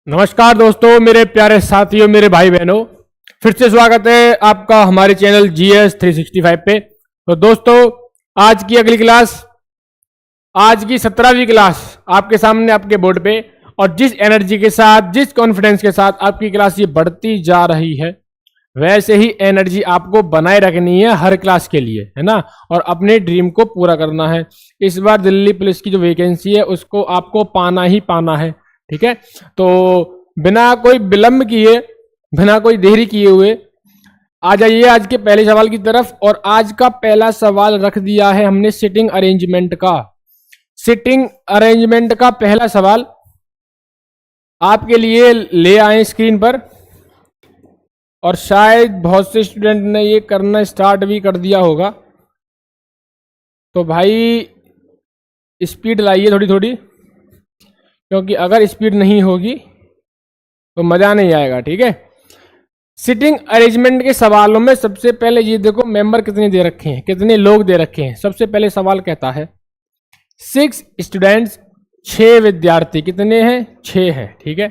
नमस्कार दोस्तों, मेरे प्यारे साथियों, मेरे भाई बहनों, फिर से स्वागत है आपका हमारे चैनल GS 365 पे। तो दोस्तों, आज की अगली क्लास, आज की 17वीं क्लास आपके सामने आपके बोर्ड पे, और जिस एनर्जी के साथ, जिस कॉन्फिडेंस के साथ आपकी क्लास ये बढ़ती जा रही है, वैसे ही एनर्जी आपको बनाए रखनी है हर क्लास के लिए, है ना। और अपने ड्रीम को पूरा करना है। इस बार दिल्ली पुलिस की जो वैकेंसी है उसको आपको पाना ही पाना है, ठीक है। तो बिना कोई विलंब किए, बिना कोई देरी किए हुए आ जाइए आज के पहले सवाल की तरफ। और आज का पहला सवाल रख दिया है हमने सिटिंग अरेंजमेंट का। सिटिंग अरेंजमेंट का पहला सवाल आपके लिए ले आए स्क्रीन पर, और शायद बहुत से स्टूडेंट ने ये करना स्टार्ट भी कर दिया होगा। तो भाई स्पीड लाइए थोड़ी थोड़ी, क्योंकि अगर स्पीड नहीं होगी तो मज़ा नहीं आएगा, ठीक है। सिटिंग अरेंजमेंट के सवालों में सबसे पहले ये देखो, मेंबर कितने दे रखे हैं, कितने लोग दे रखे हैं। सबसे पहले सवाल कहता है 6 स्टूडेंट्स, 6 विद्यार्थी। कितने हैं? 6 हैं, ठीक है।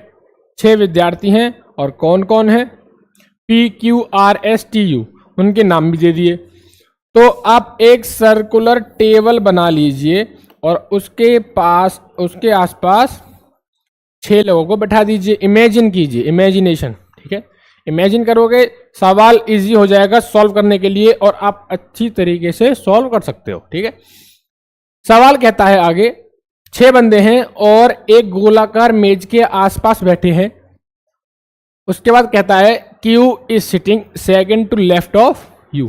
6 विद्यार्थी हैं, और कौन कौन है? PQRSTU, उनके नाम भी दे दिए। तो आप एक सर्कुलर टेबल बना लीजिए और उसके पास, उसके आसपास 6 लोगों को बैठा दीजिए। इमेजिन कीजिए, इमेजिनेशन, ठीक है। इमेजिन करोगे, सवाल इजी हो जाएगा सॉल्व करने के लिए, और आप अच्छी तरीके से सॉल्व कर सकते हो, ठीक है। सवाल कहता है आगे, 6 बंदे हैं और एक गोलाकार मेज के आसपास बैठे हैं। उसके बाद कहता है Q is sitting second to left of U।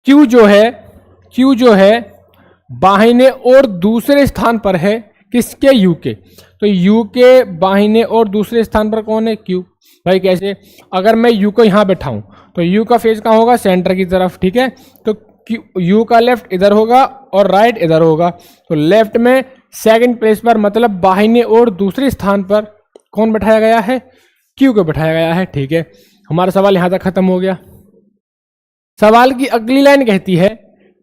Q जो है बाहिने और दूसरे स्थान पर है। किसके? U के। तो U के बाहिने और दूसरे स्थान पर कौन है? Q। भाई कैसे? अगर मैं U को यहाँ बैठाऊं तो U का फेस कहाँ होगा? सेंटर की तरफ, ठीक है। तो U का लेफ्ट इधर होगा और राइट इधर होगा। तो लेफ्ट में सेकंड प्लेस पर, मतलब बाहिने और दूसरे स्थान पर कौन बैठाया गया है? Q को बैठाया गया है, ठीक है। हमारा सवाल यहाँ तक खत्म हो गया। सवाल की अगली लाइन कहती है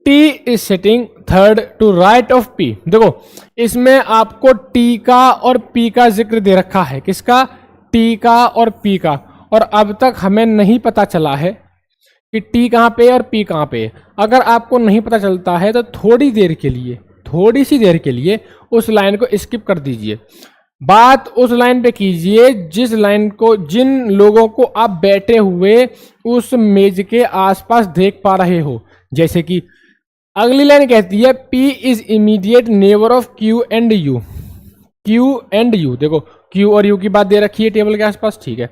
T is sitting third to right of P। देखो, इसमें आपको T का और P का जिक्र दे रखा है। किसका? T का और P का। और अब तक हमें नहीं पता चला है कि T कहाँ पे और P कहाँ पे है। अगर आपको नहीं पता चलता है तो थोड़ी देर के लिए, थोड़ी सी देर के लिए उस लाइन को स्किप कर दीजिए। बात उस लाइन पे कीजिए जिस लाइन को, जिन लोगों को आप बैठे हुए उस मेज के आसपास देख पा रहे हो। जैसे कि अगली लाइन कहती है P is immediate neighbour of Q and U। Q and U, देखो Q और U की बात दे रखी है टेबल के आसपास, ठीक है।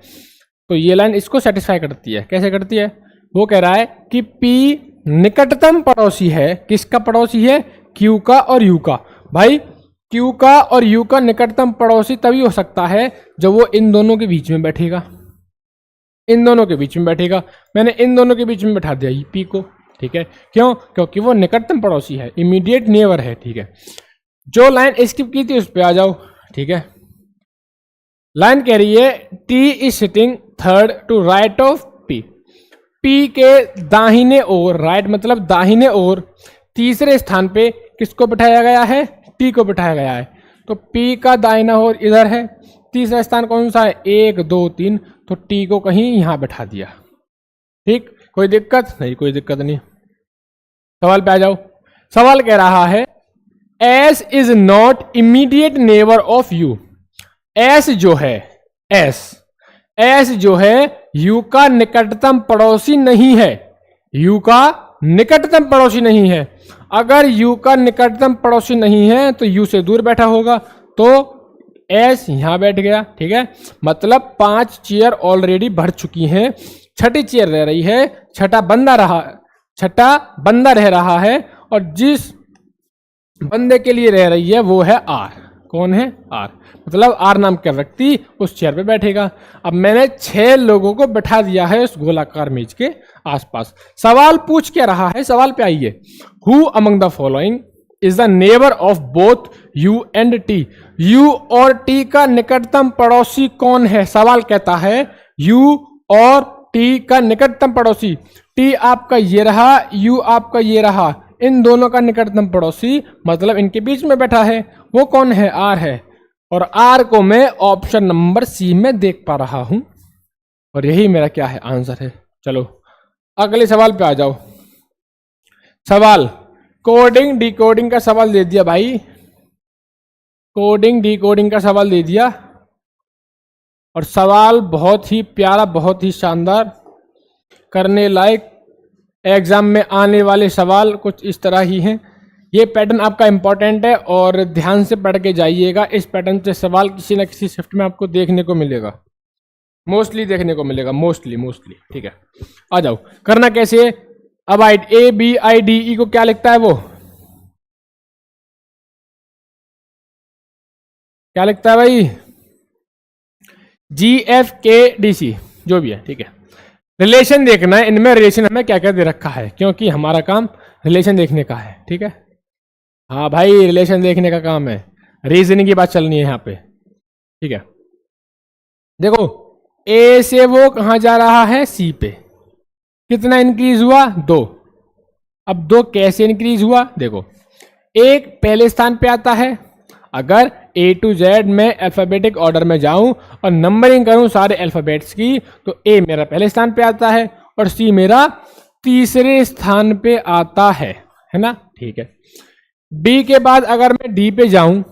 तो ये लाइन इसको सेटिस्फाई करती है। कैसे करती है? वो कह रहा है कि P निकटतम पड़ोसी है। किसका पड़ोसी है? Q का और U का। भाई Q का और U का निकटतम पड़ोसी तभी हो सकता है जब वो इन दोनों के बीच में बैठेगा। इन दोनों के बीच में बैठेगा। मैंने इन दोनों के बीच में बैठा दिया P को, ठीक है। क्यों? क्योंकि वो निकटतम पड़ोसी है, इमीडिएट नेबर है, ठीक है। जो लाइन स्किप की थी उस पे आ जाओ, ठीक है। लाइन कह रही है T is sitting third to right of P। P के दाहिने ओर, राइट मतलब दाहिने ओर, तीसरे स्थान पे किसको बिठाया गया है? T को बिठाया गया है। तो P का दाहिना ओर इधर है, तीसरा स्थान कौन सा है? 1 2 3। तो T को कहीं यहां बैठा दिया, ठीक। कोई दिक्कत नहीं? कोई दिक्कत नहीं। सवाल पे आ जाओ। सवाल कह रहा है S is not immediate neighbour of U। S जो है, S जो है U का निकटतम पड़ोसी नहीं है। U का निकटतम पड़ोसी नहीं है। अगर U का निकटतम पड़ोसी नहीं है तो U से दूर बैठा होगा। तो S यहां बैठ गया, ठीक है। मतलब 5 चेयर ऑलरेडी भर चुकी हैं, 6ठी चेयर रह रही है, छठा बंदा रह रहा है। और जिस बंदे के लिए रह रही है वो है R। कौन है? R। मतलब R नाम का व्यक्ति उस चेयर पे बैठेगा। अब मैंने 6 लोगों को बैठा दिया है उस गोलाकार मेज के आसपास। सवाल पूछ क्या रहा है? सवाल पे आइए। Who among the following is the neighbour of both U and T। U और T का निकटतम पड़ोसी कौन है? सवाल कहता है U और T का निकटतम पड़ोसी। T आपका ये रहा, U आपका ये रहा। इन दोनों का निकटतम पड़ोसी मतलब इनके बीच में बैठा है, वो कौन है? R है। और आर को मैं ऑप्शन नंबर सी में देख पा रहा हूं और यही मेरा क्या है आंसर है। चलो अगले सवाल पे आ जाओ। सवाल कोडिंग डिकोडिंग का सवाल दे दिया भाई, कोडिंग डिकोडिंग का सवाल दे दिया और सवाल बहुत ही प्यारा, बहुत ही शानदार, करने लायक। एग्जाम में आने वाले सवाल कुछ इस तरह ही हैं। ये पैटर्न आपका इंपॉर्टेंट है और ध्यान से पढ़ के जाइएगा। इस पैटर्न से सवाल किसी न किसी शिफ्ट में आपको देखने को मिलेगा, मोस्टली देखने को मिलेगा, मोस्टली। ठीक है, आ जाओ। करना कैसे है? अब A B I D E को क्या लिखता है, वो क्या लिखता है भाई? जी एफ के डी सी, जो भी है। ठीक है, रिलेशन देखना है, इनमें रिलेशन हमें क्या क्या दे रखा है, क्योंकि हमारा काम रिलेशन देखने का है। ठीक है, हाँ भाई, रिलेशन देखने का काम है, रीजनिंग की बात चलनी है यहाँ पे। ठीक है, देखो ए से वो कहाँ जा रहा है, सी पे। कितना इंक्रीज हुआ? 2। अब 2 कैसे इंक्रीज हुआ? देखो, एक पहले स्थान पे आता है। अगर ए टू जेड में अल्फाबेटिक ऑर्डर में जाऊं और नंबरिंग करूं सारे अल्फाबेट्स की, तो ए मेरा पहले स्थान पे आता है और सी मेरा तीसरे स्थान पे आता है ना। ठीक है, बी के बाद अगर मैं डी पे जाऊं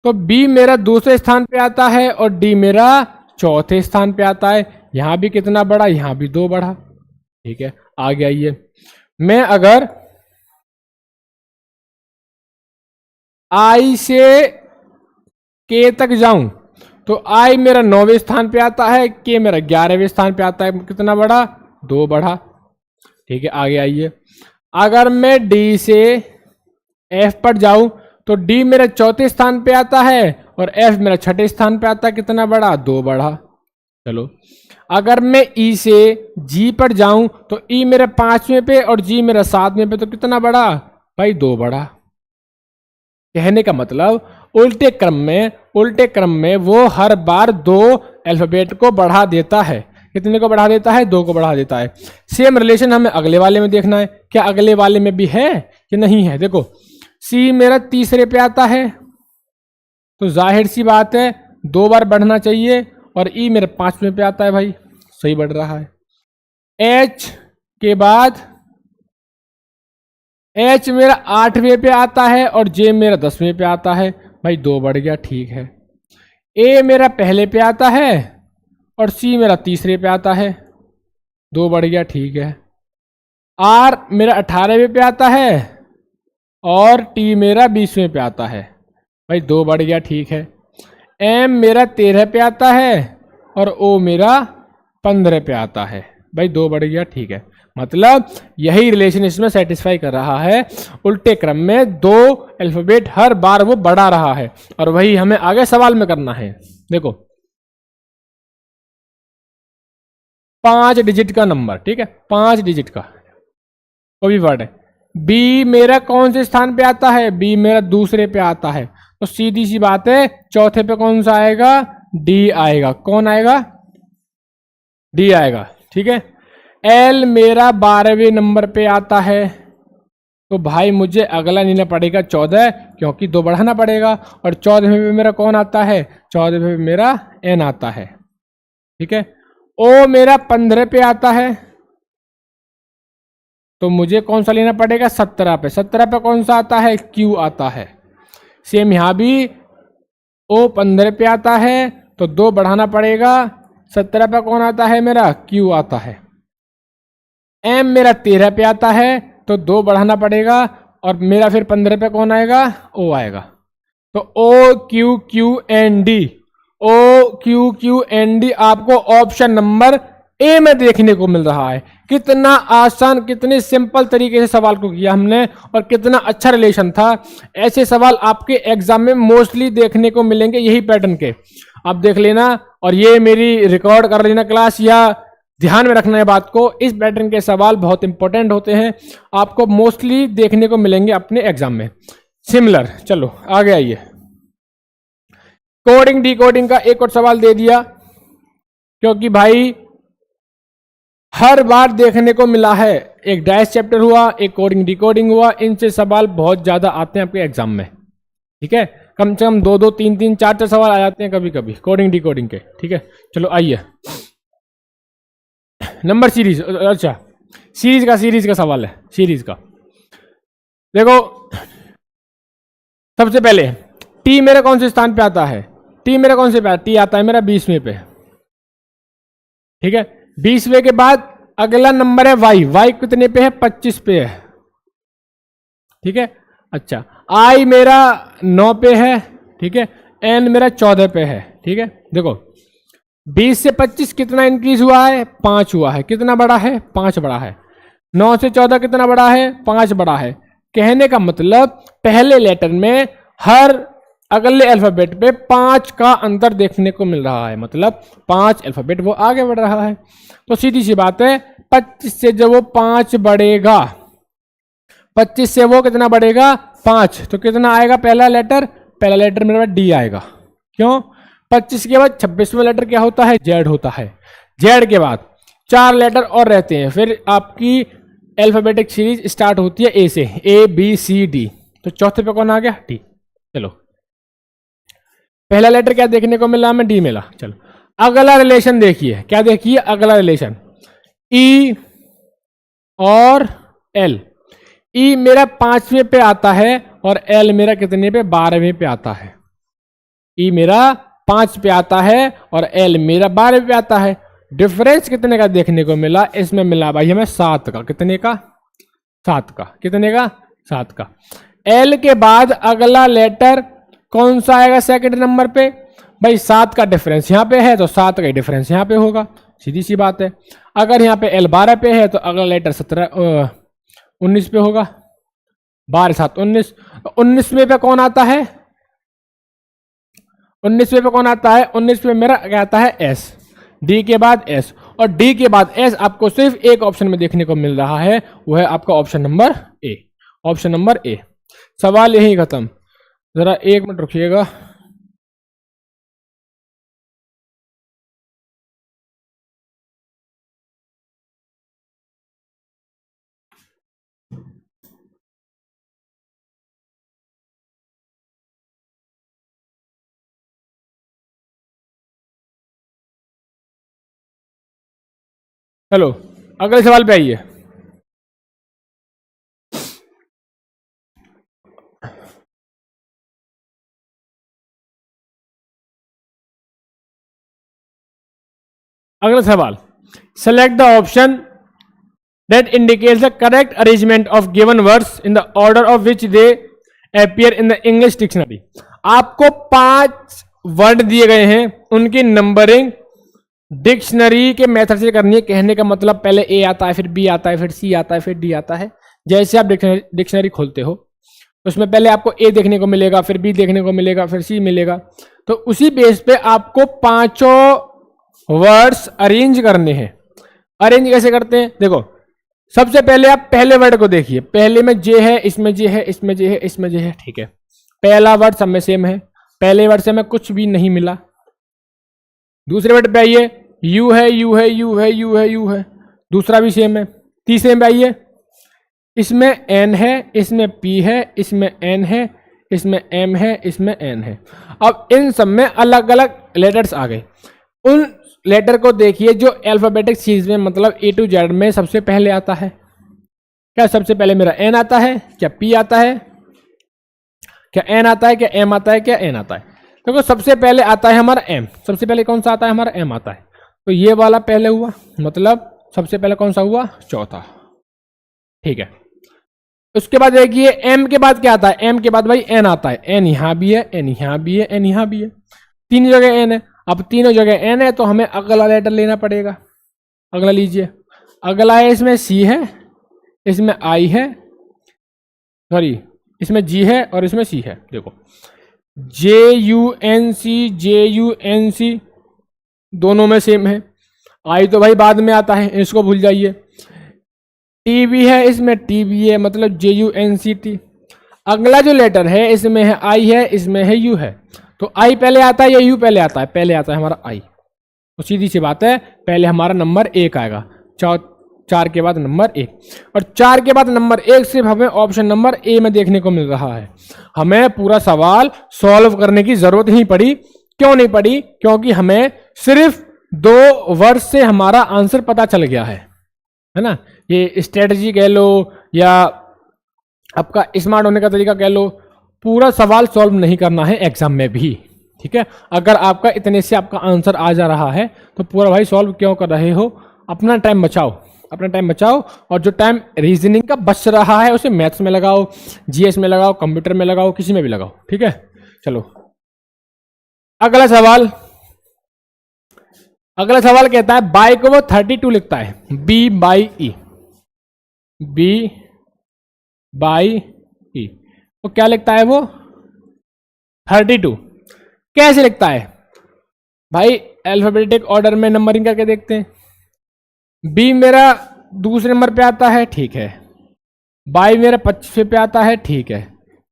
तो बी मेरा दूसरे स्थान पे आता है और डी मेरा चौथे स्थान पे आता है। यहां भी कितना बढ़ा? यहां भी 2 बढ़ा। ठीक है, आगे आइए। मैं अगर आई से के तक जाऊं तो आई मेरा 9वें स्थान पे आता है, के मेरा 11वें स्थान पे आता है। कितना बढ़ा? 2 बढ़ा। ठीक है, आगे आइए। अगर मैं डी से एफ पर जाऊं तो डी मेरा चौथे स्थान पे आता है और एफ मेरा छठे स्थान पे आता है। कितना बढ़ा? 2 बढ़ा। चलो, अगर मैं ई से जी पर जाऊं तो ई मेरा 5वें पे और जी मेरा 7वें पे, तो कितना बढ़ा भाई? 2 बढ़ा। कहने का मतलब उल्टे क्रम में वो हर बार 2 अल्फाबेट को बढ़ा देता है। कितने को बढ़ा देता है? 2 को बढ़ा देता है। सेम रिलेशन हमें अगले वाले में देखना है, क्या अगले वाले में भी है कि नहीं है। देखो, सी मेरा तीसरे पे आता है तो जाहिर सी बात है 2 बार बढ़ना चाहिए, और ई मेरे 5वें पे आता है भाई, सही बढ़ रहा है। एच के बाद एच मेरा 8वें पे आता है और जे मेरा 10वें पे आता है भाई, 2 बढ़ गया। ठीक है, ए मेरा पहले पे आता है और सी मेरा तीसरे पे आता है, 2 बढ़ गया। ठीक है, आर मेरा 18वें पे आता है और टी मेरा 20वें पे आता है भाई, 2 बढ़ गया। ठीक है, एम मेरा 13 पे आता है और ओ मेरा 15 पे आता है भाई, 2 बढ़ गया। ठीक है, मतलब यही रिलेशन इसमें सेटिस्फाई कर रहा है। उल्टे क्रम में 2 अल्फाबेट हर बार वो बढ़ा रहा है और वही हमें आगे सवाल में करना है। देखो, 5 डिजिट का नंबर, ठीक है, 5 डिजिट का कोई भी वर्ड है। बी मेरा कौन से स्थान पे आता है? बी मेरा दूसरे पे आता है, तो सीधी सी बात है चौथे पे कौन सा आएगा? डी आएगा। कौन आएगा? डी आएगा। ठीक है, एल मेरा 12वें नंबर पे आता है, तो भाई मुझे अगला लेना पड़ेगा 14, क्योंकि 2 बढ़ाना पड़ेगा। और 14वें पे मेरा कौन आता है? 14वें पे मेरा एन आता है। ठीक है, ओ मेरा 15 पे आता है, तो मुझे कौन सा लेना पड़ेगा? 17 पे। 17 पे कौन सा आता है? क्यू आता है। सेम यहां भी ओ 15 पे आता है तो 2 बढ़ाना पड़ेगा। 17 पे कौन आता है मेरा? क्यू आता है। एम मेरा 13 पे आता है तो 2 बढ़ाना पड़ेगा और मेरा फिर 15 पे कौन आएगा? ओ आएगा। तो O Q Q N D, O Q Q N D आपको ऑप्शन नंबर ए में देखने को मिल रहा है। कितना आसान, कितने सिंपल तरीके से सवाल को किया हमने और कितना अच्छा रिलेशन था। ऐसे सवाल आपके एग्जाम में मोस्टली देखने को मिलेंगे यही पैटर्न के, आप देख लेना। और ये मेरी रिकॉर्ड कर लेना क्लास, या ध्यान में रखना है बात को। इस पैटर्न के सवाल बहुत इंपॉर्टेंट होते हैं, आपको मोस्टली देखने को मिलेंगे अपने एग्जाम में सिमिलर। चलो आगे आइए। कोडिंग डिकोडिंग का एक और सवाल दे दिया, क्योंकि भाई हर बार देखने को मिला है। एक डैश चैप्टर हुआ, एक कोडिंग डिकोडिंग हुआ, इनसे सवाल बहुत ज्यादा आते हैं आपके एग्जाम में। ठीक है, कम से कम 2-2, 3-3, 4-4 सवाल आ जाते हैं कभी कभी कोडिंग डिकोडिंग के। ठीक है, चलो आइए नंबर सीरीज। अच्छा, सीरीज का सवाल है, सीरीज का। देखो सबसे पहले टी मेरे कौन से स्थान पे आता है, टी मेरा कौन से पे, टी आता है मेरा 20वें पे। ठीक है, 20वें के बाद अगला नंबर है वाई, वाई कितने पे है, 25 पे है। ठीक है, अच्छा आई मेरा 9 पे है। ठीक है, एन मेरा 14 पे है। ठीक है, देखो 20 से 25 कितना इंक्रीज हुआ है, 5 हुआ है। कितना बड़ा है, 5 बड़ा है। 9 से 14 कितना बड़ा है, 5 बड़ा है। कहने का मतलब पहले लेटर में हर अगले अल्फाबेट पे 5 का अंतर देखने को मिल रहा है, मतलब 5 अल्फाबेट वो आगे बढ़ रहा है। तो सीधी सी बात है, 25 से जब वो 5 बढ़ेगा, 25 से वो कितना बढ़ेगा, 5, तो कितना आएगा पहला लेटर मेरा डी आएगा। क्यों, 25 के बाद 26वां लेटर क्या होता है, जेड होता है। जेड के बाद 4 लेटर और रहते हैं, फिर आपकी अल्फाबेटिक सीरीज स्टार्ट होती है ए से, ए बी सी डी। तो चौथे पे कौन आ गया, डी। चलो पहला लेटर क्या देखने को मिला हमें, डी मिला। चलो अगला रिलेशन देखिए, क्या देखिए अगला रिलेशन, ई और एल। ई मेरा 5वें पे आता है और एल मेरा कितने पे, 12वें पे आता है। ई मेरा 5 पे आता है और एल मेरा 12 पे आता है। डिफरेंस कितने का देखने को मिला, इसमें मिला भाई हमें 7 का। कितने का, 7 का। कितने का, 7 का। एल के बाद अगला लेटर कौन सा आएगा सेकंड नंबर पे, भाई 7 का डिफरेंस यहाँ पे है तो 7 का डिफरेंस यहाँ पे होगा, सीधी सी बात है। अगर यहाँ पे एल 12 पे है तो अगला लेटर 19 पे होगा। 12 7 19। 19वें पे कौन आता है, 19वें पे कौन आता है, 19वें पे मेरा क्या आता है, एस। डी के बाद एस, और डी के बाद एस आपको सिर्फ एक ऑप्शन में देखने को मिल रहा है, वो है आपका ऑप्शन नंबर ए। ऑप्शन नंबर ए। सवाल यही खत्म। जरा 1 मिनट रुकिएगा। चलो अगले सवाल पे आइए। अगला सवाल, select the option that indicates the correct arrangement of given words in the order of which they appear in the English dictionary। आपको 5 वर्ड दिए गए हैं, उनकी नंबरिंग डिक्शनरी के मेथड से करनी है। कहने का मतलब पहले ए आता है, फिर बी आता है, फिर सी आता है, फिर डी आता है। जैसे आप डिक्शनरी खोलते हो उसमें पहले आपको ए देखने को मिलेगा, फिर बी देखने को मिलेगा, फिर सी मिलेगा। तो उसी बेस पे आपको 5 वर्ड्स अरेंज करने हैं। अरेंज कैसे करते हैं, देखो सबसे पहले आप पहले वर्ड को देखिए, पहले में जे है, इसमें जे है, इसमें जे है, इसमें जे है। ठीक है, पहला वर्ड सब में सेम है, पहले वर्ड से हमें कुछ भी नहीं मिला। दूसरे वर्ड पे आइए, यू है, यू है, यू है, यू है, यू है, दूसरा भी सेम है। तीसरे में आइए, इसमें एन है, इसमें पी है, इसमें एन है, इसमें एम है, इसमें एन है। अब इन सब में अलग अलग लेटर्स आ गए। उन लेटर को देखिए जो अल्फाबेटिक सीरीज में, मतलब ए टू जेड में सबसे पहले आता है। क्या सबसे पहले मेरा एन आता है, क्या पी आता है, क्या एन आता है, क्या एम आता है, क्या एन आता है। देखो सबसे पहले आता है हमारा एम। सबसे पहले कौन सा आता है हमारा, एम आता है। तो ये वाला पहले हुआ, मतलब सबसे पहले कौन सा हुआ, चौथा। ठीक है, उसके बाद देखिए एम के बाद क्या आता है, एम के बाद भाई एन आता है। एन यहां भी है, एन यहां भी है, एन यहां भी है, तीन जगह एन है। अब तीनों जगह एन है तो हमें अगला लेटर लेना पड़ेगा। अगला लीजिए, अगला है, इसमें सी है, इसमें आई है, सॉरी इसमें जी है और इसमें सी है। देखो जे यू एन सी दोनों में सेम है। आई तो भाई बाद में आता है, इसको भूल जाइए। टी भी है, इसमें टी भी है, मतलब JUNCT। अगला जो लेटर है इसमें है आई है, इसमें है यू है। तो आई पहले आता है या यू पहले आता है, पहले आता है हमारा आई। तो सीधी सी बात है, पहले हमारा नंबर 1 आएगा। 4 के बाद नंबर 1, और 4 के बाद नंबर 1 सिर्फ हमें ऑप्शन नंबर ए में देखने को मिल रहा है। हमें पूरा सवाल सॉल्व करने की जरूरत नहीं पड़ी। क्यों नहीं पड़ी? क्योंकि हमें सिर्फ 2 वर्ड से हमारा आंसर पता चल गया है ना। ये स्ट्रेटजी कह लो या आपका स्मार्ट होने का तरीका कह लो, पूरा सवाल सॉल्व नहीं करना है एग्जाम में भी, ठीक है। अगर आपका इतने से आपका आंसर आ जा रहा है तो पूरा भाई सॉल्व क्यों कर रहे हो? अपना टाइम बचाओ, अपना टाइम बचाओ, और जो टाइम रीजनिंग का बच रहा है उसे मैथ्स में लगाओ, जीएस में लगाओ, कंप्यूटर में लगाओ, किसी में भी लगाओ, ठीक है। चलो अगला सवाल। अगला सवाल कहता है बाई को वो 32 लिखता है, B by E, B by E, वो क्या लिखता है? वो 32 कैसे लिखता है भाई? अल्फाबेटिक ऑर्डर में नंबरिंग करके देखते हैं। बी मेरा दूसरे नंबर पे आता है, ठीक है। बाई मेरा 25वें पे आता है, ठीक है।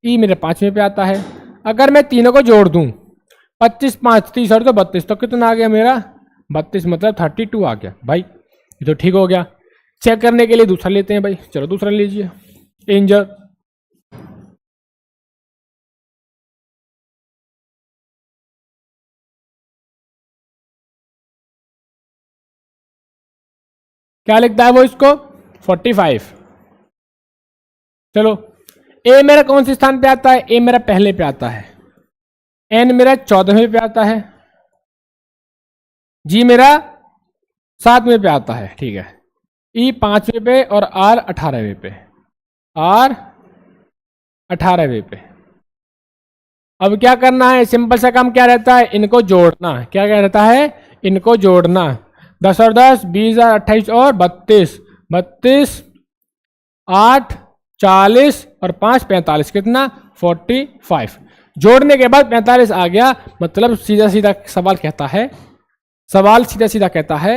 ई मेरे 5वें पे आता है। अगर मैं तीनों को जोड़ दूं, 25 5 30 और तो 32, तो कितना आ गया मेरा? 32 मतलब 32 आ गया भाई, ये तो ठीक हो गया। चेक करने के लिए दूसरा लेते हैं भाई, चलो दूसरा लीजिए। इंजर क्या लिखता है वो इसको? 45। चलो ए मेरा कौन से स्थान पे आता है? ए मेरा पहले पे आता है, एन मेरा 14वें पे आता है, जी मेरा 7वें पे आता है, ठीक है। ई 5वें पे और आर 18वें पे, आर 18वें पे। अब क्या करना है? सिंपल सा काम क्या रहता है? इनको जोड़ना। क्या क्या रहता है? इनको जोड़ना। 10 और 10 20 और 28 और 32, 32 8 40 और 5 45, कितना? 45। जोड़ने के बाद 45 आ गया, मतलब सीधा सीधा सवाल कहता है, सवाल सीधा सीधा कहता है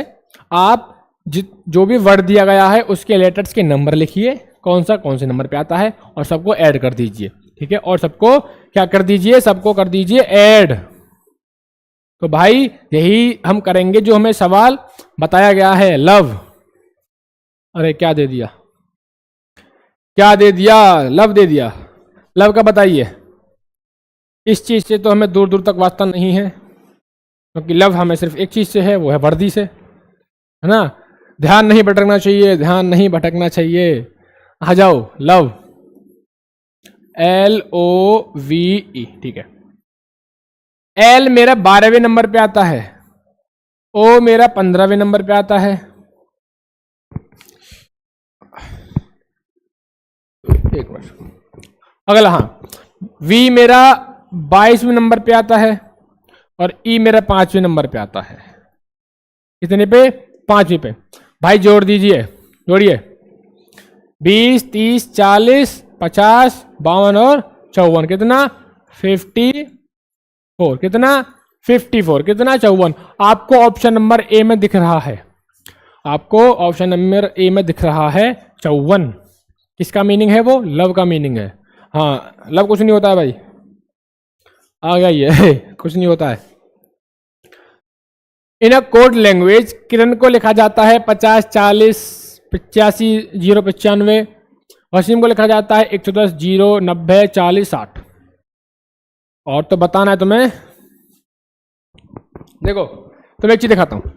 आप जो भी वर्ड दिया गया है उसके लेटर्स के नंबर लिखिए, कौन से नंबर पे आता है, और सबको ऐड कर दीजिए, ठीक है। और सबको क्या कर दीजिए? सबको कर दीजिए ऐड। तो भाई यही हम करेंगे जो हमें सवाल बताया गया है। लव, अरे क्या दे दिया? क्या दे दिया? लव दे दिया। लव का बताइए। इस चीज से तो हमें दूर दूर तक वास्ता नहीं है, क्योंकि लव हमें सिर्फ एक चीज से है, वो है वर्दी से, है ना। ध्यान नहीं भटकना चाहिए, ध्यान नहीं भटकना चाहिए। आ जाओ, लव, LOVE, ठीक है। एल मेरा 12वें नंबर पे आता है, ओ मेरा 15वें नंबर पे आता है, एक मिनट। अगला, हाँ, वी मेरा 22वें नंबर पे आता है, और ई मेरा 5वें नंबर पे आता है। कितने पे? 5वें पे। भाई जोड़ दीजिए, जोड़िए। 20 30 40 50 52 और 54, कितना? 54, कितना? 54, कितना? 54। आपको ऑप्शन नंबर ए में दिख रहा है, आपको ऑप्शन नंबर ए में दिख रहा है 54। किसका मीनिंग है वो? लव का मीनिंग है। हाँ, लव कुछ नहीं होता है भाई, आ गया ये कुछ नहीं होता है। इन अ कोड लैंग्वेज किरण को लिखा जाता है 50 40 85 0 95, वसीम को लिखा जाता है 110 0 90 40 60। और तो बताना है तुम्हें। देखो तुम्हें एक चीज दिखाता हूं,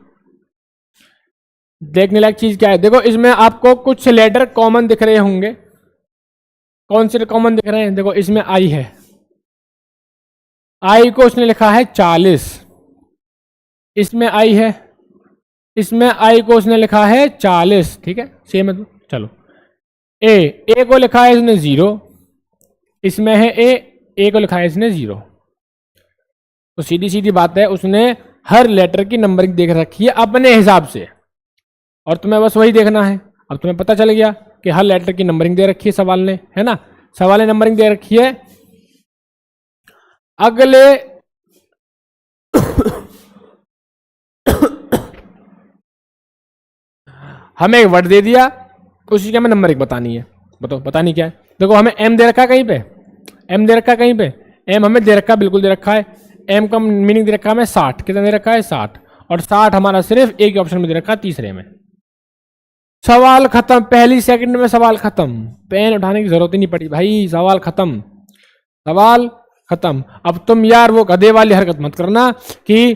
देखने लायक चीज क्या है। देखो इसमें आपको कुछ लेटर कॉमन दिख रहे होंगे। कौन से कॉमन दिख रहे हैं? देखो इसमें आई है, आई को उसने लिखा है 40, इसमें आई है, इसमें आई को उसने लिखा है 40, ठीक है, सेम है। तो चलो ए को लिखा है इसने 0, इसमें है ए को लिखा है इसने 0। तो सीधी सीधी बात है, उसने हर लेटर की नंबरिंग देख रखी है अपने हिसाब से, और तुम्हें बस वही देखना है। अब तुम्हें पता चल गया कि हर लेटर की नंबरिंग दे रखी है सवाल ने, है ना। सवाल ने नंबरिंग दे रखी है। अगले हमें एक वर्ड दे दिया, उसी की हमें नंबरिंग बतानी है। बताओ बतानी क्या है? देखो हमें एम दे रखा है कहीं पे, एम दे रखा है कहीं पे, एम हमें दे रखा है, बिल्कुल दे रखा है। एम का मीनिंग दे रखा है हमें 60, कितना दे रखा है? 60। और 60 हमारा सिर्फ एक ऑप्शन में दे रखा है, तीसरे में। सवाल खत्म, पहली सेकंड में सवाल खत्म, पेन उठाने की जरूरत ही नहीं पड़ी भाई, सवाल खत्म, सवाल खत्म। अब तुम यार वो गधे वाली हरकत मत करना कि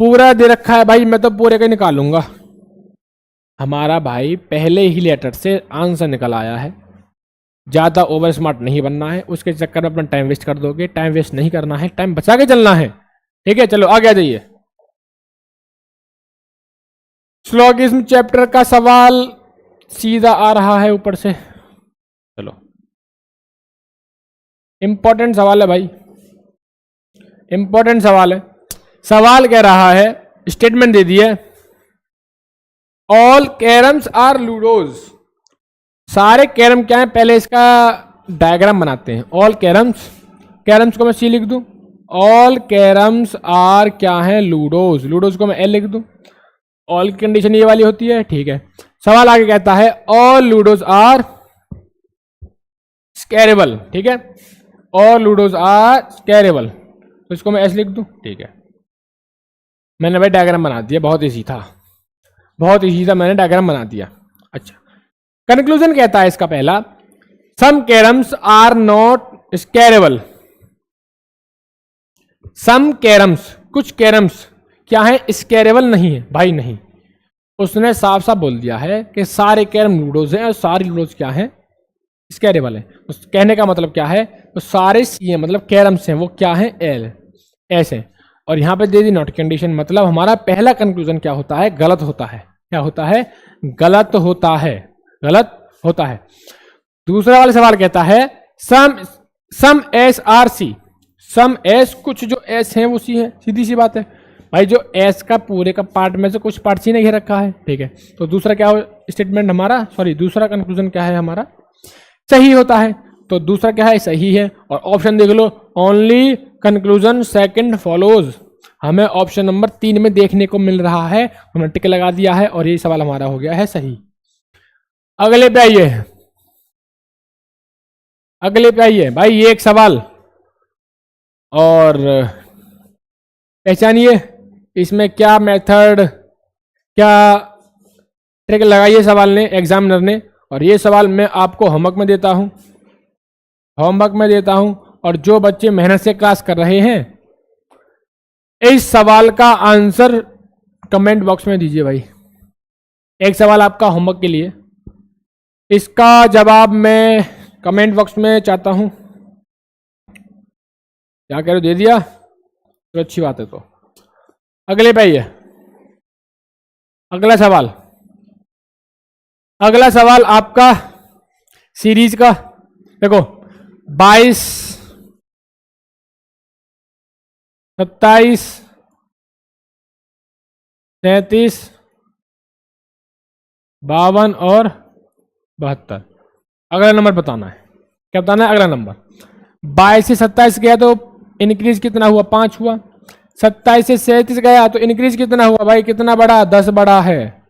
पूरा दे रखा है भाई मैं तो पूरे का निकालूंगा। हमारा भाई पहले ही लेटर से आंसर निकल आया है, ज्यादा ओवर स्मार्ट नहीं बनना है, उसके चक्कर में अपना टाइम वेस्ट कर दोगे, टाइम वेस्ट नहीं करना है, टाइम बचा के चलना है, ठीक है। चलो आगे आ जाइए। स्लॉगिज्म चैप्टर का सवाल सीधा आ रहा है ऊपर से, चलो इंपॉर्टेंट सवाल है भाई, इंपॉर्टेंट सवाल है। सवाल कह रहा है, स्टेटमेंट दे दिए, ऑल कैरम्स आर लूडोज, सारे कैरम क्या है, पहले इसका डायग्राम बनाते हैं। ऑल कैरम्स, कैरम्स को मैं सी लिख दूं, ऑल कैरम्स आर क्या है, लूडोज, लूडोज को मैं एल लिख दूं, ऑल की कंडीशन ये वाली होती है, ठीक है। सवाल आगे कहता है ऑल लूडोज आर स्कैरेबल, ठीक है, ऑल लूडोज आर स्कैरेबल, तो इसको मैं एस लिख दूं, ठीक है। मैंने भाई डायग्राम बना दिया, बहुत ईजी था, बहुत ईजी था, मैंने डायग्राम बना दिया। अच्छा, कंक्लूजन कहता है इसका पहला, सम कैरम्स आर नॉट स्कैरेबल, सम कैरम्स, कुछ कैरम्स क्या है, स्कैरेबल नहीं है भाई, नहीं, उसने साफ साफ बोल दिया है कि सारे कैरम लूडोज हैं और सारी लूडोज क्या है, स्कैरेबल है। उस कहने का मतलब क्या है, तो सारे सी हैं मतलब कैरम्स हैं वो क्या है, एल एस है, और यहां पे दे दी नॉट कंडीशन, मतलब हमारा पहला कंक्लूजन क्या होता है, गलत होता है, क्या होता है, गलत होता है, गलत होता है। दूसरा वाला सवाल कहता है सम एस आर सी, सम एस, कुछ जो एस है वो सी है, सीधी सी बात है भाई, जो एस का पूरे का पार्ट में से कुछ पार्ट सी ने घेर रखा है, ठीक है। तो दूसरा क्या हो स्टेटमेंट हमारा, सॉरी दूसरा कंक्लूजन क्या है हमारा, सही होता है, तो दूसरा क्या है, सही है। और ऑप्शन देख लो, ओनली कंक्लूजन सेकंड फॉलोज, हमें ऑप्शन नंबर 3 में देखने को मिल रहा है, हमने टिक लगा दिया है और ये सवाल हमारा हो गया है सही। अगले पे आइए, अगले पे आइए भाई, ये एक सवाल और पहचानिए इसमें क्या मेथड, क्या ट्रिक लगाई है सवाल ने, एग्जामिनर ने। और ये सवाल मैं आपको होमवर्क में देता हूं, होमवर्क में देता हूं, और जो बच्चे मेहनत से क्लास कर रहे हैं इस सवाल का आंसर कमेंट बॉक्स में दीजिए भाई। एक सवाल आपका होमवर्क के लिए, इसका जवाब मैं कमेंट बॉक्स में चाहता हूं। क्या कह रहे हो, दे दिया तो अच्छी बात है। तो अगले पे आइए, अगला सवाल, अगला सवाल आपका सीरीज का, देखो 22, 27, 33, 52 और 72, अगला नंबर बताना है। क्या बताना है, अगला नंबर। 22 से 27 गया तो इंक्रीज कितना हुआ, 5 हुआ। 27 से 37 गया तो इंक्रीज कितना हुआ भाई, कितना बड़ा, 10 बड़ा है।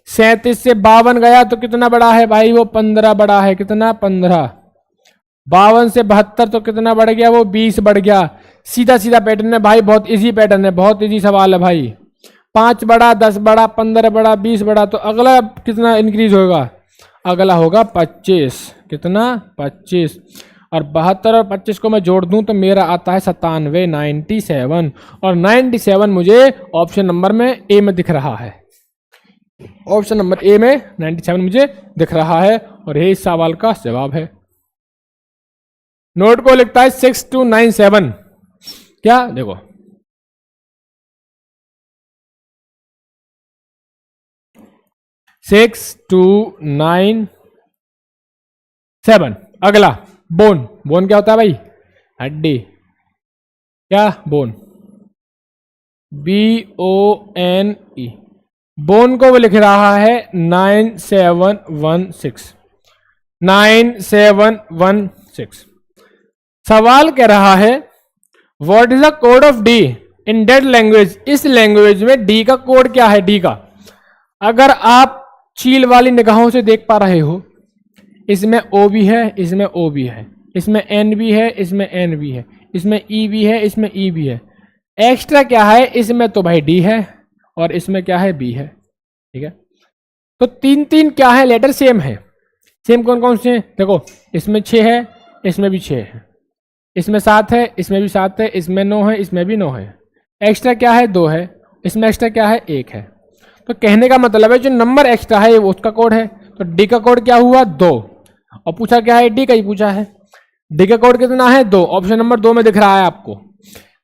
37 से 52 गया तो कितना बड़ा है भाई, वो 15 बड़ा है, कितना, 15। 52 से 72 तो कितना बढ़ गया, वो 20 बढ़ गया। सीधा सीधा पैटर्न है भाई, बहुत इजी पैटर्न है, बहुत इजी सवाल है भाई। 5 बड़ा, 10 बड़ा, 15 बड़ा, 20 बड़ा, तो अगला कितना इंक्रीज होगा, अगला होगा 25, कितना, 25। और 72 और 25 को मैं जोड़ दूं तो मेरा आता है 97, 97, और 97 मुझे ऑप्शन नंबर में ए में दिख रहा है, ऑप्शन नंबर ए में 97 मुझे दिख रहा है, और ये इस सवाल का जवाब है। नोट को लिखता है 6297, क्या, देखो 6297। अगला बोन, बोन क्या होता है भाई, हड्डी, क्या, बोन, BONE, बोन को वो लिख रहा है 9716, 9716। सवाल कह रहा है what is the code of D in that language, इस लैंग्वेज में डी का कोड क्या है, डी का। अगर आप चील वाली निगाहों से देख पा रहे हो, इसमें ओ भी है, इसमें ओ भी है, इसमें एन भी है, इसमें एन भी है, इसमें ई भी है, इसमें ई भी है। एक्स्ट्रा क्या है इसमें, तो भाई डी है, और इसमें क्या है, बी है, ठीक है। तो तीन तीन क्या है, लेटर सेम है। सेम कौन कौन से हैं, देखो इसमें 6 है, इसमें भी 6 है, इसमें 7 है, इसमें भी 7 है, इसमें 9 है, इसमें भी 9 है। एक्स्ट्रा क्या है, 2 है, इसमें एक्स्ट्रा क्या है, 1 है। तो कहने का मतलब है जो नंबर एक्स्ट्रा है वो उसका कोड है। तो डी का कोड क्या हुआ, 2। और पूछा क्या है, डी का ही पूछा है। डी का कोड कितना है, 2। ऑप्शन नंबर 2 में दिख रहा है आपको।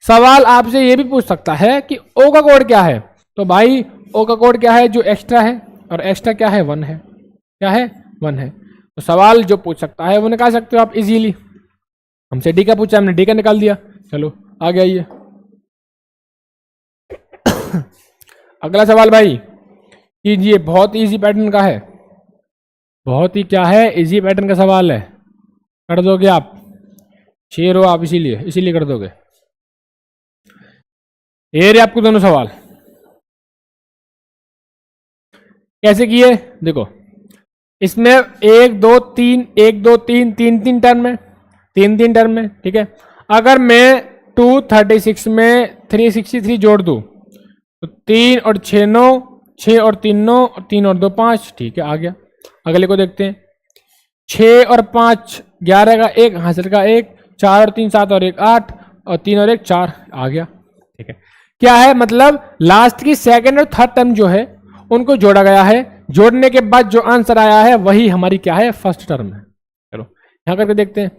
सवाल आपसे ये भी पूछ सकता है कि ओ का कोड क्या है। तो भाई ओ का कोड क्या है, जो एक्स्ट्रा है, और एक्स्ट्रा क्या है, 1 है। क्या है, 1 है। तो सवाल जो पूछ सकता है वो निकाल सकते हो आप इजीली। हमसे डी का पूछा, हमने डी का निकाल दिया। चलो आगे आइए। अगला सवाल भाई कीजिए, बहुत इजी पैटर्न का है, बहुत ही क्या है, इजी पैटर्न का सवाल है। कर दोगे आप, शेर हो आप, इसीलिए कर दोगे। ये रहे आपको दोनों सवाल। कैसे किए, देखो इसमें 1 2 3 1 2 3 3 3 टर्म है, 3 3 टर्म है, ठीक है। अगर मैं 236 में 363 जोड़ दूं तो 3 और 6 9, 6 और 3 9, और 3 और 2 5, ठीक है आ गया। अगले को देखते हैं, 6 और 5 11 का 1, हासिल का 1, 4 और 3 7 और 1 8, और 3 और 1 4, आ गया, ठीक है। क्या है, मतलब लास्ट की सेकंड और थर्ड टर्म जो है उनको जोड़ा गया है। जोड़ने के बाद जो आंसर आया है वही हमारी क्या है, फर्स्ट टर्म है। चलो यहां करके देखते हैं।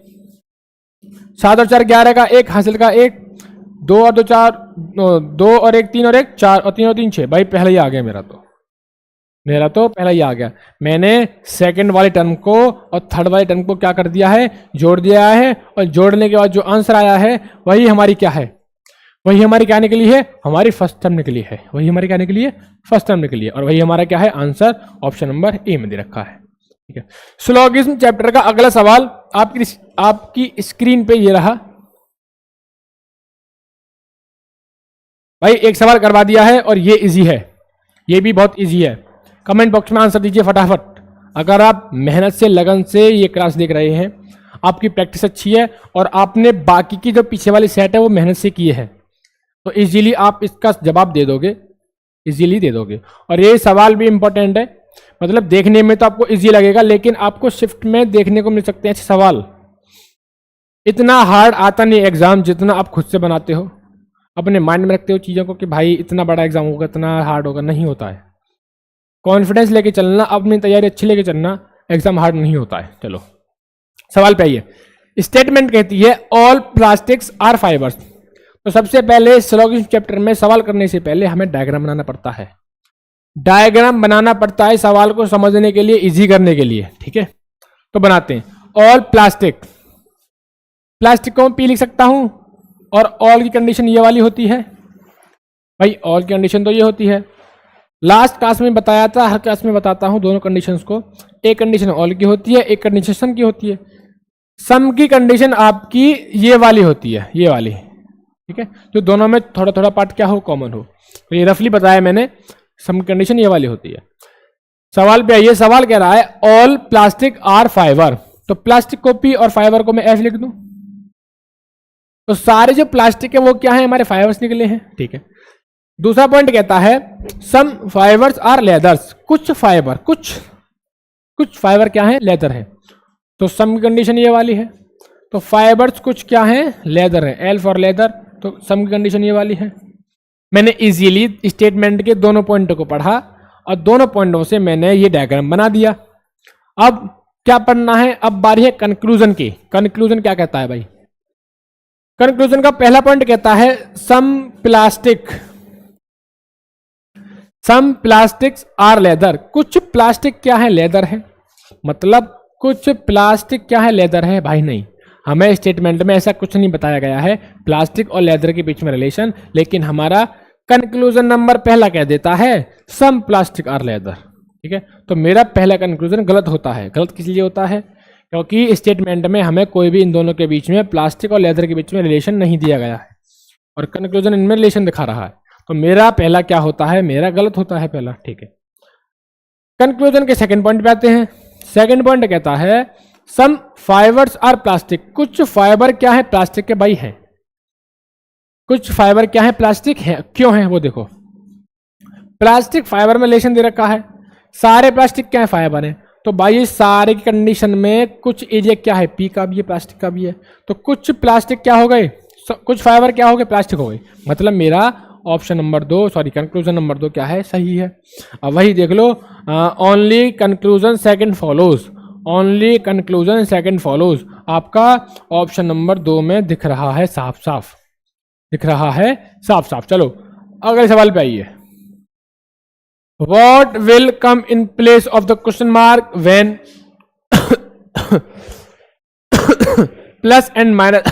7 और 4 11 का 1, हासिल का 1, 2 और 2 4, 2 और 1 3 और 1 4, और 3 और 3 6। भाई पहले ही आ गया मेरा तो पहला ही आ गया। मैंने सेकंड वाली टर्म को और थर्ड वाली टर्म को क्या कर दिया है, जोड़ दिया है। और जोड़ने के बाद जो आंसर आया है वही हमारी क्या है, वही हमारी क्या निकली है, हमारी फर्स्ट टर्म निकली है। वही हमारी क्या निकली है, फर्स्ट टर्म निकली है। और वही हमारा क्या है, आंसर ऑप्शन नंबर ए में दे रखा है, ठीक है। सिलोगिज्म चैप्टर का अगला सवाल आपकी स्क्रीन पे ये रहा। भाई एक सवाल करवा दिया है और ये इजी है, ये भी बहुत इजी है। कमेंट बॉक्स में आंसर दीजिए फटाफट। अगर आप मेहनत से, लगन से ये क्लास देख रहे हैं, आपकी प्रैक्टिस अच्छी है और आपने बाकी की जो पीछे वाली सेट है वो मेहनत से किए हैं, तो इजीली आप इसका जवाब दे दोगे, इजीली दे दोगे। और ये सवाल भी इंपॉर्टेंट है, मतलब देखने में तो आपको इजी लगेगा लेकिन आपको शिफ्ट में देखने को मिल सकते हैं सवाल। इतना हार्ड आता नहीं एग्जाम जितना आप खुद से बनाते हो, अपने माइंड में रखते हो चीज़ों को कि भाई इतना बड़ा एग्जाम होगा, इतना हार्ड होगा, नहीं होता है। कॉन्फिडेंस लेके चलना, अपनी तैयारी अच्छी लेके चलना, एग्जाम हार्ड नहीं होता है। चलो सवाल पे आइए। स्टेटमेंट कहती है ऑल प्लास्टिक्स आर फाइबर्स। तो सबसे पहले सिलोगिज्म चैप्टर में सवाल करने से पहले हमें डायग्राम बनाना पड़ता है। डायग्राम बनाना पड़ता है सवाल को समझने के लिए, इजी करने के लिए, ठीक है। तो बनाते हैं। ऑल प्लास्टिक, प्लास्टिक को मैं पी लिख सकता हूं, और ऑल की कंडीशन ये वाली होती है। भाई ऑल की कंडीशन तो ये होती है, लास्ट क्लास में बताया था, हर क्लास में बताता हूं दोनों कंडीशंस को। एक कंडीशन ऑल की होती है, एक कंडीशन सम की होती है। सम की कंडीशन आपकी ये वाली होती है, ये वाली, ठीक है, जो दोनों में थोड़ा थोड़ा पार्ट क्या हो, कॉमन हो। तो ये रफली बताया मैंने, सम कंडीशन ये वाली होती है। सवाल पे आइए। सवाल कह रहा है ऑल प्लास्टिक आर फाइबर। तो प्लास्टिक को पी और फाइबर को मैं एफ लिख दूं, तो सारे जो प्लास्टिक है वो क्या है, हमारे फाइबर्स निकले हैं, ठीक है। दूसरा पॉइंट कहता है सम फाइबर्स आर लेदर्स। कुछ फाइबर क्या है, लेदर है। तो सम कंडीशन ये वाली है। तो फाइबर्स कुछ क्या है, लेदर है, एल फॉर लेदर। तो सम कंडीशन ये वाली है। मैंने इजीली स्टेटमेंट के दोनों पॉइंटों को पढ़ा और दोनों पॉइंटों से मैंने ये डायग्राम बना दिया। अब क्या पढ़ना है, अब बारी है कंक्लूजन की। कंक्लूजन क्या कहता है भाई, कंक्लूजन का पहला पॉइंट कहता है सम प्लास्टिक्स आर लेदर। कुछ प्लास्टिक क्या है, लेदर है। मतलब कुछ प्लास्टिक क्या है, लेदर है। भाई नहीं, हमें स्टेटमेंट में ऐसा कुछ नहीं बताया गया है प्लास्टिक और लेदर के बीच में रिलेशन, लेकिन हमारा कंक्लूजन नंबर पहला कह देता है सम प्लास्टिक आर लेदर, ठीक है। तो मेरा पहला कंक्लूजन गलत होता है। गलत किस लिए होता है, क्योंकि स्टेटमेंट में हमें कोई भी इन दोनों के बीच में, प्लास्टिक और लेदर के बीच में रिलेशन नहीं दिया गया है, और कंक्लूजन इनमें रिलेशन दिखा रहा है। तो मेरा पहला क्या होता है, मेरा गलत होता है पहला, ठीक है। कंक्लूजन के सेकंड पॉइंट पे आते हैं। सेकंड पॉइंट कहता है सम फाइबर्स आर प्लास्टिक। कुछ फाइबर क्या है, प्लास्टिक के भाई है। कुछ फाइबर क्या है, प्लास्टिक है। क्यों है वो देखो, प्लास्टिक फाइबर में रिलेशन दे रखा है। सारे प्लास्टिक क्या है, फाइबर है। तो भाई इस सारे की कंडीशन में कुछ एरिया क्या है, पी का भी है, प्लास्टिक का भी है। तो कुछ प्लास्टिक क्या हो गए, कुछ फाइबर क्या हो गए, प्लास्टिक हो गए। मतलब मेरा option number 2, sorry conclusion number 2 क्या है, सही है। अब वही देख लो, only conclusion second follows, only conclusion second follows, आपका ऑप्शन नंबर 2 में दिख रहा है, साफ साफ दिख रहा है, साफ साफ। चलो अगले सवाल पे आइए। What will come in place of the question mark when plus and minus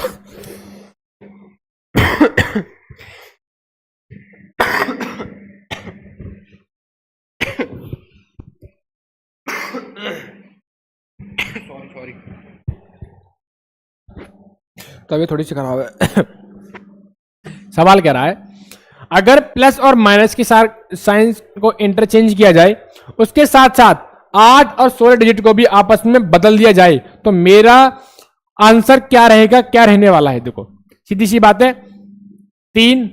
sorry तभी थोड़ी सी खराब है। सवाल कह रहा है, अगर प्लस और माइनस की साइंस को इंटरचेंज किया जाए, उसके साथ साथ 8 और 16 डिजिट को भी आपस में बदल दिया जाए, तो मेरा आंसर क्या रहेगा, क्या रहने वाला है। देखो सीधी सी बात है, 3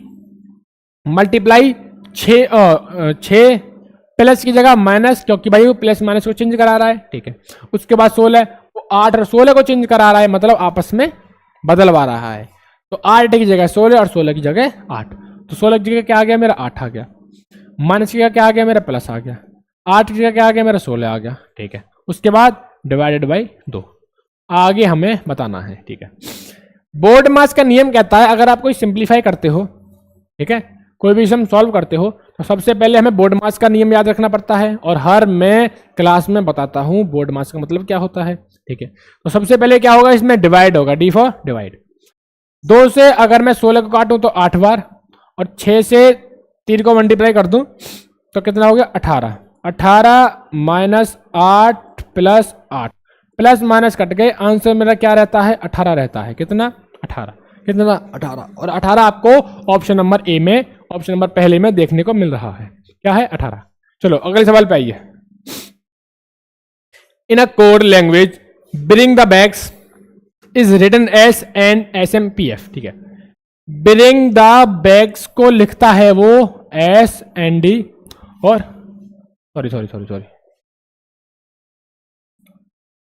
मल्टीप्लाई 6 प्लस की जगह माइनस, क्योंकि भाई वो प्लस माइनस को चेंज करा रहा है, ठीक है। उसके बाद 16, वो 8 और 16 को चेंज करा रहा है, मतलब आपस में बदलवा रहा है। तो 8 की जगह 16 और 16 की जगह 8, तो 16 की जगह क्या आ गया मेरा, 8 आ गया। माइनस की जगह क्या आ गया मेरा, प्लस आ गया। 8 की जगह क्या आ गया मेरा, 16 आ गया, ठीक है। उसके बाद डिवाइडेड बाई 2 आगे हमें बताना है, ठीक है। बोर्ड मास का नियम कहता है, अगर आप कोई सिंप्लीफाई करते हो, ठीक है, कोई भी सम सॉल्व करते हो, तो सबसे पहले हमें बोर्ड मास का नियम याद रखना पड़ता है, और हर मैं क्लास में बताता हूं बोर्ड मास का मतलब क्या होता है, ठीक है। तो सबसे पहले क्या होगा, इसमें डिवाइड होगा, डी फॉर डिवाइड। 2 से अगर मैं 16 को काटूं तो 8 बार, और 6 से 3 को मल्टीप्लाई कर दूं तो कितना हो गया, 18। 18 minus 8 plus 8, plus minus cut गए, आंसर मेरा क्या रहता है, 18 रहता है। कितना, 18, कितना, 18। और 18 आपको ऑप्शन नंबर ए में, ऑप्शन नंबर पहले में देखने को मिल रहा है, क्या है, 18। चलो अगले सवाल पे आइए। In a code language bring the bags is written S and SMPF, ठीक है। ब्रिंग द बैग्स को लिखता है वो SND और सॉरी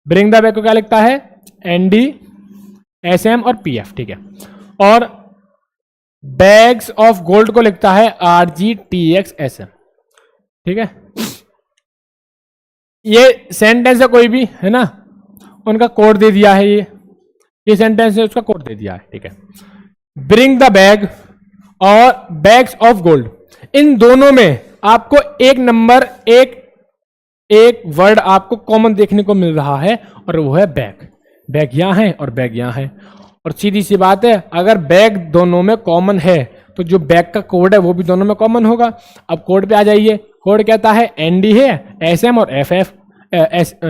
ब्रिंग द बैग को क्या लिखता है, ND, SM और PF, ठीक है। और बैग्स ऑफ गोल्ड को लिखता है RGTXSM, ठीक है। ये सेंटेंस है कोई भी, है ना, उनका कोड दे दिया है, ये सेंटेंस है, उसका कोड दे दिया है, ठीक है। ब्रिंग द बैग और बैग्स ऑफ गोल्ड, इन दोनों में आपको एक नंबर, एक वर्ड आपको कॉमन देखने को मिल रहा है, और वो है बैग। बैग यहां है और बैग यहां है, और सीधी सी बात है, अगर बैग दोनों में कॉमन है तो जो बैग का कोड है वो भी दोनों में कॉमन होगा। अब कोड पे आ जाइए, कोड कहता है ND है, SM और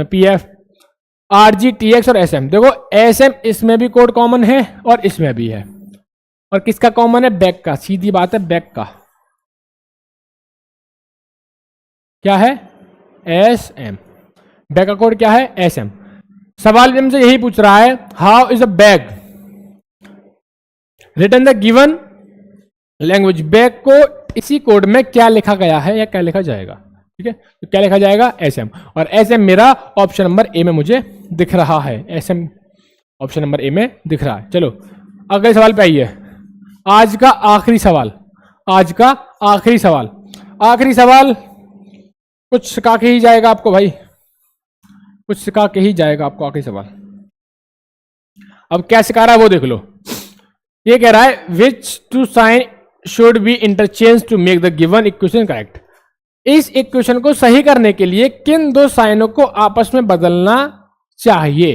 PF, RGTX और SM। देखो SM इसमें भी कोड कॉमन है और इसमें भी है, और किसका कॉमन है, बैग का। सीधी बात है, बैग का क्या है, SM। बैग का कोड क्या है, SM। सवाल हमसे यही पूछ रहा है, how is a bag written the given language. Bag को इसी कोड में क्या लिखा गया है या क्या लिखा जाएगा, ठीक है। तो क्या लिखा जाएगा, SM, और SM मेरा ऑप्शन नंबर ए में मुझे दिख रहा है, SM ऑप्शन नंबर ए में दिख रहा है। चलो अगले सवाल पे आइए, आज का आखिरी सवाल, आज का आखिरी सवाल। आखिरी सवाल कुछ सिखा के ही जाएगा आपको भाई, कुछ सिखा के ही जाएगा आपको आखिरी सवाल। अब क्या सिखा रहा है वो देख लो। ये कह रहा है, which two sign should be interchange to make the given equation correct. इस इक्वेशन को सही करने के लिए किन दो साइनों को आपस में बदलना चाहिए,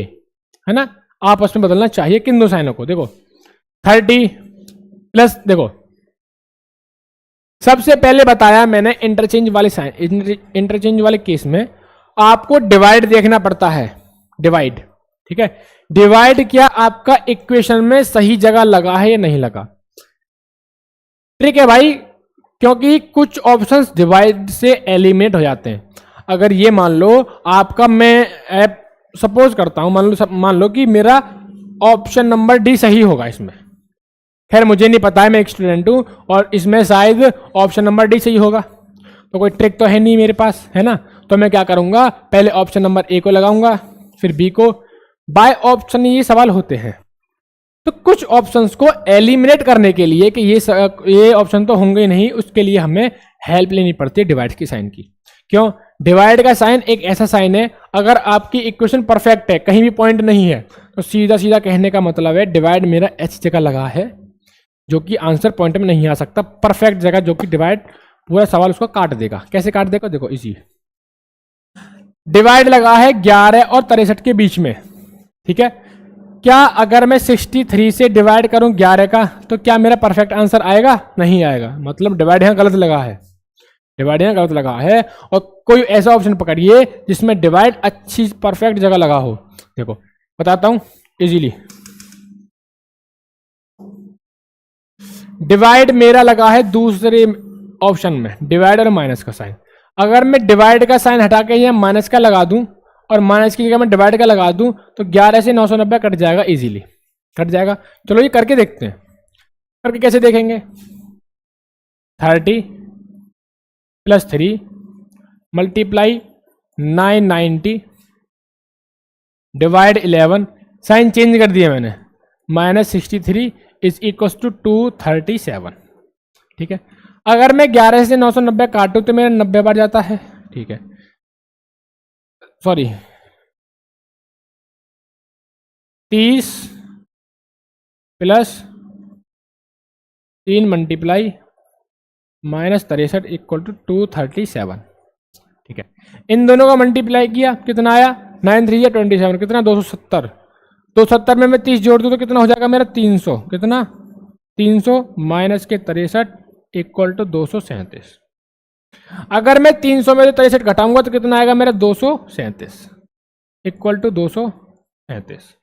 है ना, आपस में बदलना चाहिए किन दो साइनों को। देखो 30 प्लस, देखो सबसे पहले बताया मैंने इंटरचेंज वाले साइन, इंटरचेंज वाले केस में आपको डिवाइड देखना पड़ता है, डिवाइड, ठीक है। डिवाइड क्या आपका इक्वेशन में सही जगह लगा है या नहीं लगा, ट्रिक है भाई, क्योंकि कुछ ऑप्शंस डिवाइड से एलिमिनेट हो जाते हैं। अगर ये मान लो आपका, मैं सपोज करता हूं, मान लो कि मेरा ऑप्शन नंबर डी सही होगा इसमें, खैर मुझे नहीं पता है, मैं एक स्टूडेंट हूं, और इसमें शायद ऑप्शन नंबर डी सही होगा, तो कोई ट्रिक तो है नहीं मेरे पास, है ना। तो मैं क्या करूंगा, पहले ऑप्शन नंबर ए को लगाऊंगा, फिर बी को। बाय ऑप्शन ये सवाल होते हैं, तो कुछ ऑप्शंस को एलिमिनेट करने के लिए कि ये ऑप्शन तो होंगे ही नहीं, उसके लिए हमें हेल्प लेनी पड़ती है डिवाइड की साइन की। क्यों? डिवाइड का साइन एक ऐसा साइन है, अगर आपकी इक्वेशन परफेक्ट है, कहीं भी पॉइंट नहीं है, तो सीधा सीधा कहने का मतलब है डिवाइड मेरा एच जगह लगा है, जो कि आंसर पॉइंट में नहीं आ सकता। परफेक्ट जगह जो कि डिवाइड पूरा सवाल उसको काट देगा। कैसे काट देगा? देखो इजी, डिवाइड लगा है 11 और 63 के बीच में, ठीक है। क्या अगर मैं 63 से डिवाइड करूं 11 का, तो क्या मेरा परफेक्ट आंसर आएगा? नहीं आएगा। मतलब डिवाइड यहां गलत लगा है, डिवाइड यहां गलत लगा है। और कोई ऐसा ऑप्शन पकड़िए जिसमें डिवाइड अच्छी परफेक्ट जगह लगा हो। देखो बताता हूं इजीली, डिवाइड मेरा लगा है दूसरे ऑप्शन में, डिवाइड और माइनस का साइन। अगर मैं डिवाइड का साइन हटा के यहाँ माइनस का लगा दूं और माइनस की जगह मैं डिवाइड का लगा दूं, तो 11 से 990 कट जाएगा, इजीली कट जाएगा। चलो ये करके देखते हैं। करके कैसे देखेंगे? 30 + 3 मल्टीप्लाई 990 डिवाइड 11, साइन चेंज कर दिया मैंने, -63 = 237, ठीक है। अगर मैं 11 से 990 काटूं तो मेरा 90 बार जाता है, ठीक है। सॉरी 30 + 3 मल्टीप्लाई -63 = 237, ठीक है। इन दोनों का मल्टीप्लाई किया, कितना आया? 9 3 या 27, कितना? 270। 270 में मैं 30 जोड़ दूं तो कितना हो जाएगा मेरा? 300। कितना? 300 माइनस के 63 = 237। अगर मैं 300 में 63 घटाऊंगा तो कितना आएगा मेरा? 237 = 237।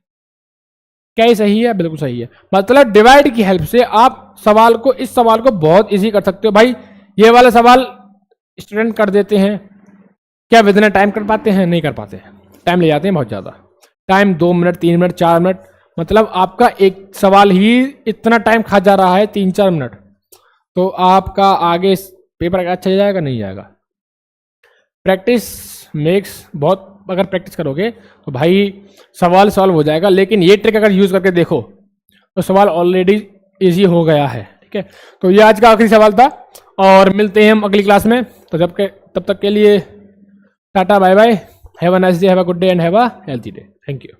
क्या ये सही है? बिल्कुल सही है। मतलब डिवाइड की हेल्प से आप सवाल को, इस सवाल को बहुत इजी कर सकते हो। भाई ये वाला सवाल स्टूडेंट कर देते हैं, क्या विदिन टाइम कर पाते हैं? नहीं कर पाते हैं, टाइम ले जाते हैं बहुत ज़्यादा। टाइम 2 मिनट, 3 मिनट, 4 मिनट, मतलब आपका एक सवाल ही इतना टाइम खा जा रहा है, 3-4 मिनट। तो आपका आगे पेपर अच्छा जाएगा? नहीं जाएगा। प्रैक्टिस मेक्स, बहुत अगर प्रैक्टिस करोगे तो भाई सवाल सॉल्व हो जाएगा। लेकिन ये ट्रिक अगर यूज करके देखो तो सवाल ऑलरेडी इजी हो गया है, ठीक है। तो ये आज का आखिरी सवाल था और मिलते हैं हम अगली क्लास में। तो तब तक के लिए tata bye bye, have a nice day, have a good day and have a healthy day. Thank you.